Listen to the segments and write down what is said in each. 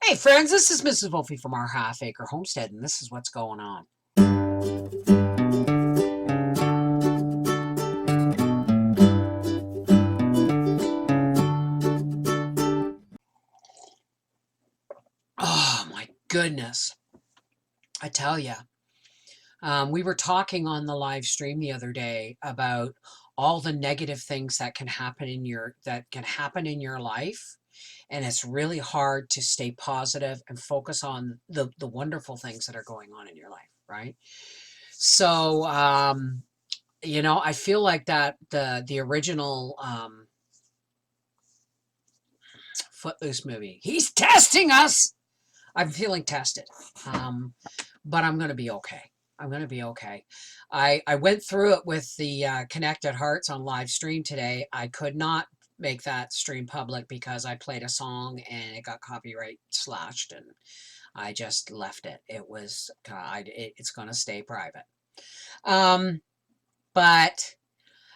Hey friends, this is Mrs. Wolfie from our half acre homestead, and this is what's going on. Oh my goodness. I tell you, we were talking on the live stream the other day about all the negative things that can happen in your life. And it's really hard to stay positive and focus on the wonderful things that are going on in your life, right? So, I feel like that the original Footloose movie. He's testing us. I'm feeling tested, but I'm going to be okay. I'm going to be okay. I went through it with the Connected Hearts on live stream today. I could not make that stream public because I played a song and it got copyright slashed, and I just left it. It was it's going to stay private. But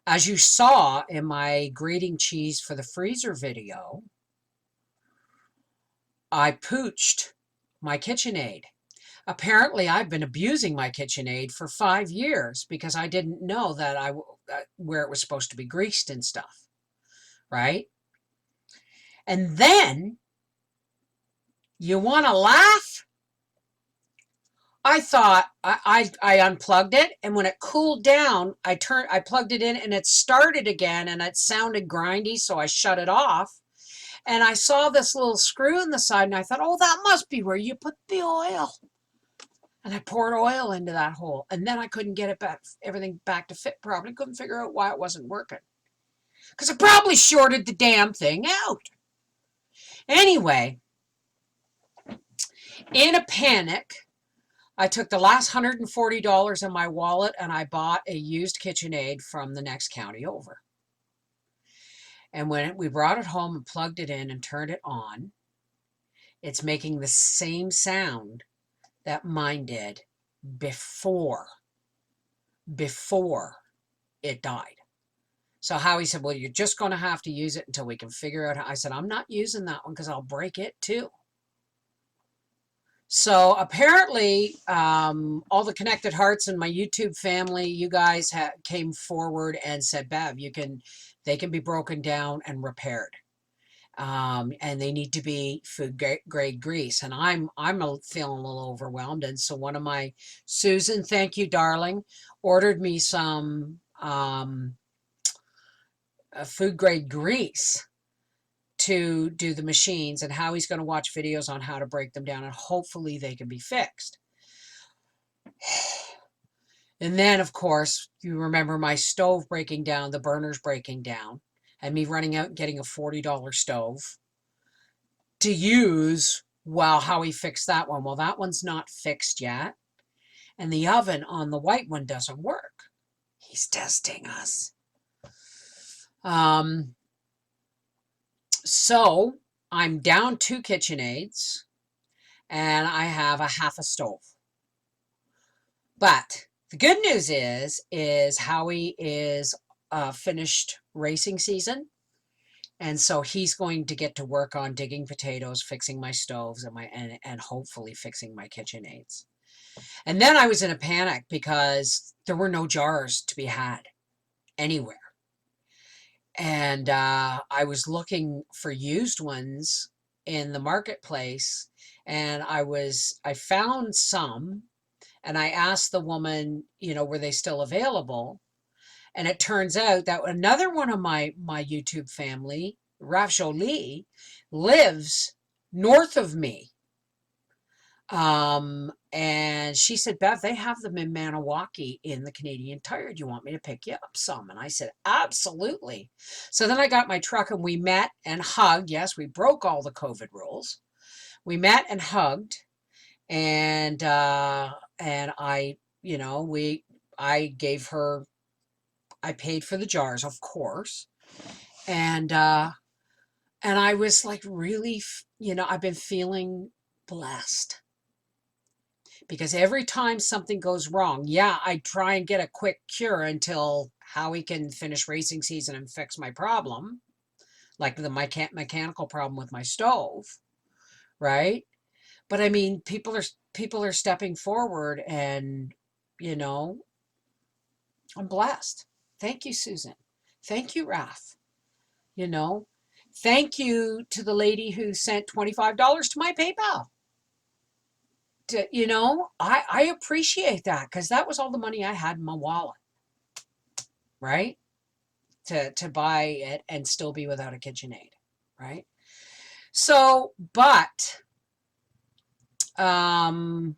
as you saw in my grating cheese for the freezer video, I pooched my KitchenAid. Apparently, I've been abusing my KitchenAid for 5 years because I didn't know that where it was supposed to be greased and stuff, right? And then, you want to laugh? I thought I unplugged it, and when it cooled down, I plugged it in, and it started again, and it sounded grindy, so I shut it off. And I saw this little screw in the side, and I thought, oh, that must be where you put the oil. And I poured oil into that hole, and then I couldn't get it back, everything back to fit properly. Couldn't figure out why it wasn't working. Because I probably shorted the damn thing out. Anyway, in a panic, I took the last $140 in my wallet and I bought a used KitchenAid from the next county over. And when we brought it home and plugged it in and turned it on, it's making the same sound that mine did before it died. So Howie said, well, you're just going to have to use it until we can figure out how. I said, I'm not using that one because I'll break it too. So apparently, all the Connected Hearts in my YouTube family, you guys came forward and said, Bev, they can be broken down and repaired. And they need to be food grade grease. And I'm feeling a little overwhelmed. And so one of my, Susan, thank you, darling, ordered me some food grade grease to do the machines, and how he's going to watch videos on how to break them down, and hopefully they can be fixed. And then, of course, you remember my stove breaking down, the burners breaking down, and me running out and getting a $40 stove to use while Howie fixed that one. Well, that one's not fixed yet, and the oven on the white one doesn't work. He's testing us. So I'm down 2 KitchenAids, and I have a half a stove. But the good news is Howie is finished racing season, and so he's going to get to work on digging potatoes, fixing my stoves, and hopefully fixing my KitchenAids. And then I was in a panic because there were no jars to be had anywhere. And I was looking for used ones in the marketplace, and I found some, and I asked the woman, were they still available? And it turns out that another one of my YouTube family, Raf Jolie, lives north of me. And she said, Bev, they have them in Maniwaki in the Canadian Tire. Do you want me to pick you up some? And I said, absolutely. So then I got my truck and we met and hugged. Yes, we broke all the COVID rules. We met and hugged, and I, I paid for the jars, of course. And I was like, really, I've been feeling blessed. Because every time something goes wrong, yeah, I try and get a quick cure until Howie can finish racing season and fix my problem, like the mechanical problem with my stove, right? But I mean, people are stepping forward, and you know, I'm blessed. Thank you, Susan. Thank you, Raf. You know, thank you to the lady who sent $25 to my PayPal. I appreciate that because that was all the money I had in my wallet, right? To buy it and still be without a KitchenAid, right? So, but um,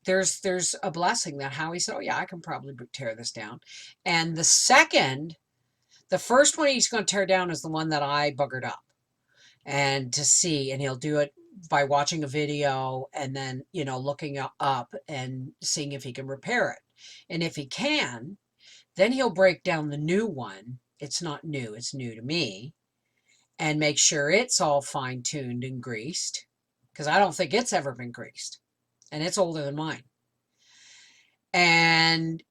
there's a blessing that Howie said, oh yeah, I can probably tear this down. And the first one he's going to tear down is the one that I buggered up and to see, and he'll do it by watching a video and then, looking up and seeing if he can repair it. And if he can, then he'll break down the new one. It's not new, it's new to me, and make sure it's all fine-tuned and greased, because I don't think it's ever been greased, and it's older than mine. And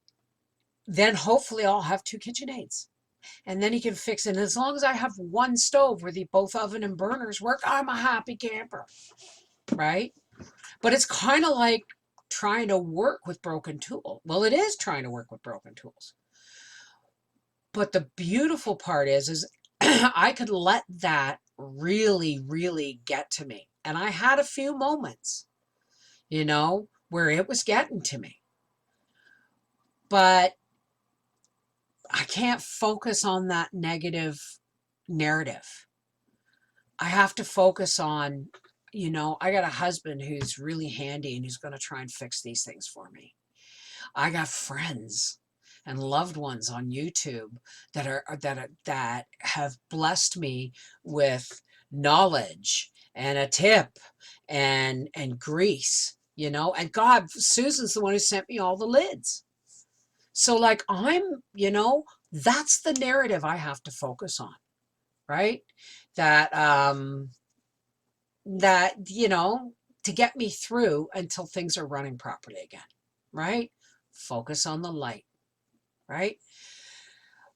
then hopefully I'll have 2 KitchenAids. And then he can fix it. And as long as I have one stove where both oven and burners work, I'm a happy camper, right? But it's kind of like trying to work with broken tools. Well, it is trying to work with broken tools. But the beautiful part is I could let that really, really get to me. And I had a few moments, where it was getting to me. But I can't focus on that negative narrative. I have to focus on, I got a husband who's really handy and who's going to try and fix these things for me. I got friends and loved ones on YouTube that have blessed me with knowledge and a tip and grease, and God, Susan's the one who sent me all the lids. So like that's the narrative I have to focus on, right? That to get me through until things are running properly again, right? Focus on the light, right?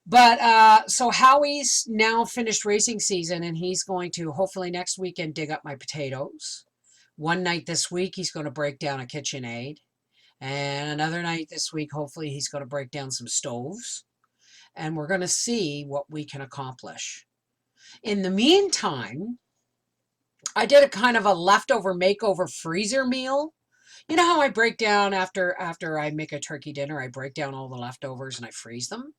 But so Howie's now finished racing season, and he's going to hopefully next weekend dig up my potatoes. One night this week he's going to break down a KitchenAid. And another night this week, hopefully, he's going to break down some stoves. And we're going to see what we can accomplish. In the meantime, I did a kind of a leftover makeover freezer meal. You know how I break down after I make a turkey dinner, I break down all the leftovers and I freeze them?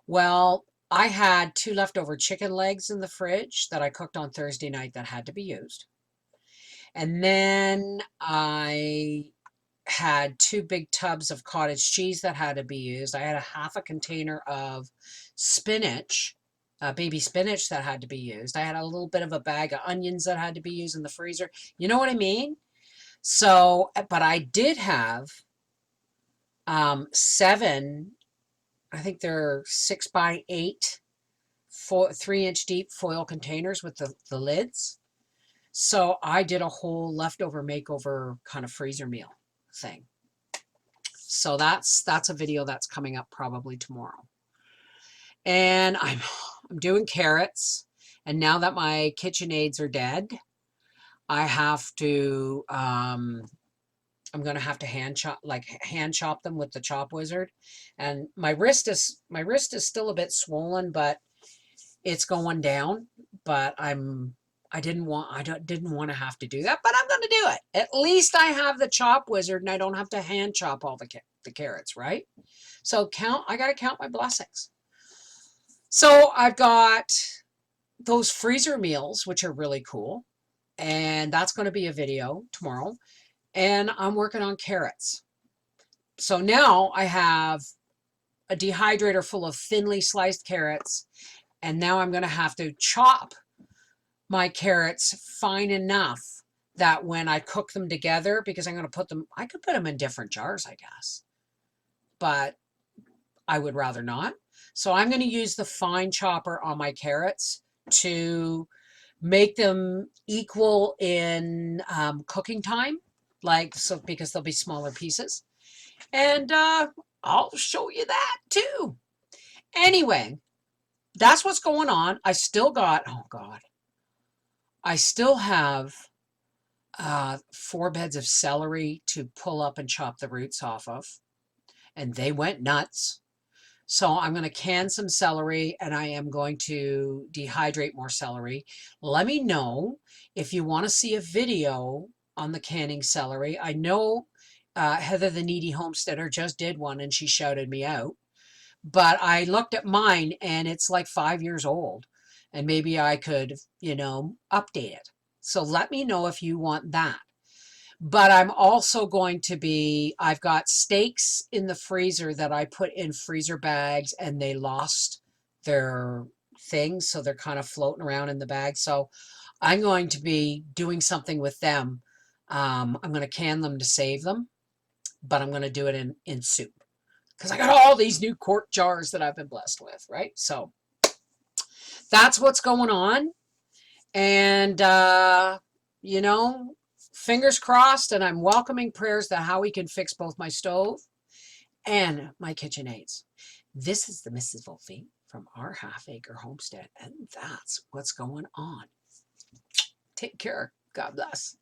Well, I had 2 leftover chicken legs in the fridge that I cooked on Thursday night that had to be used. And then I had 2 big tubs of cottage cheese that had to be used. I had a half a container of spinach, baby spinach that had to be used. I had a little bit of a bag of onions that had to be used in the freezer. You know what I mean? So, but I did have 7, I think they're 6x8, 3-inch deep foil containers with the lids. So I did a whole leftover makeover kind of freezer meal thing. So that's a video that's coming up probably tomorrow. And I'm doing carrots, and now that my KitchenAids are dead, I have to I'm going to have to hand chop them with the chop wizard. And my wrist is still a bit swollen, but it's going down. But I didn't want to have to do that, but I'm going to do it. At least I have the chop wizard and I don't have to hand chop all the carrots, right? So I got to count my blessings. So I've got those freezer meals, which are really cool. And that's going to be a video tomorrow. And I'm working on carrots. So now I have a dehydrator full of thinly sliced carrots. And now I'm going to have to chop my carrots fine enough that when I cook them together, because I could put them in different jars, I guess, but I would rather not. So I'm going to use the fine chopper on my carrots to make them equal in cooking time, because they'll be smaller pieces. And I'll show you that too. Anyway, that's what's going on. I still have 4 beds of celery to pull up and chop the roots off of, and they went nuts. So I'm going to can some celery, and I am going to dehydrate more celery. Let me know if you want to see a video on the canning celery. I know Heather the Needy Homesteader just did one and she shouted me out. But I looked at mine and it's like 5 years old. And maybe I could, update it. So let me know if you want that. But I'm also going to I've got steaks in the freezer that I put in freezer bags and they lost their things. So they're kind of floating around in the bag. So I'm going to be doing something with them. I'm going to can them to save them, but I'm going to do it in soup because I got all these new quart jars that I've been blessed with, right? So that's what's going on. And, you know, fingers crossed, and I'm welcoming prayers to how we can fix both my stove and my KitchenAids. This is the Mrs. Wolfie from our half-acre homestead, and that's what's going on. Take care. God bless.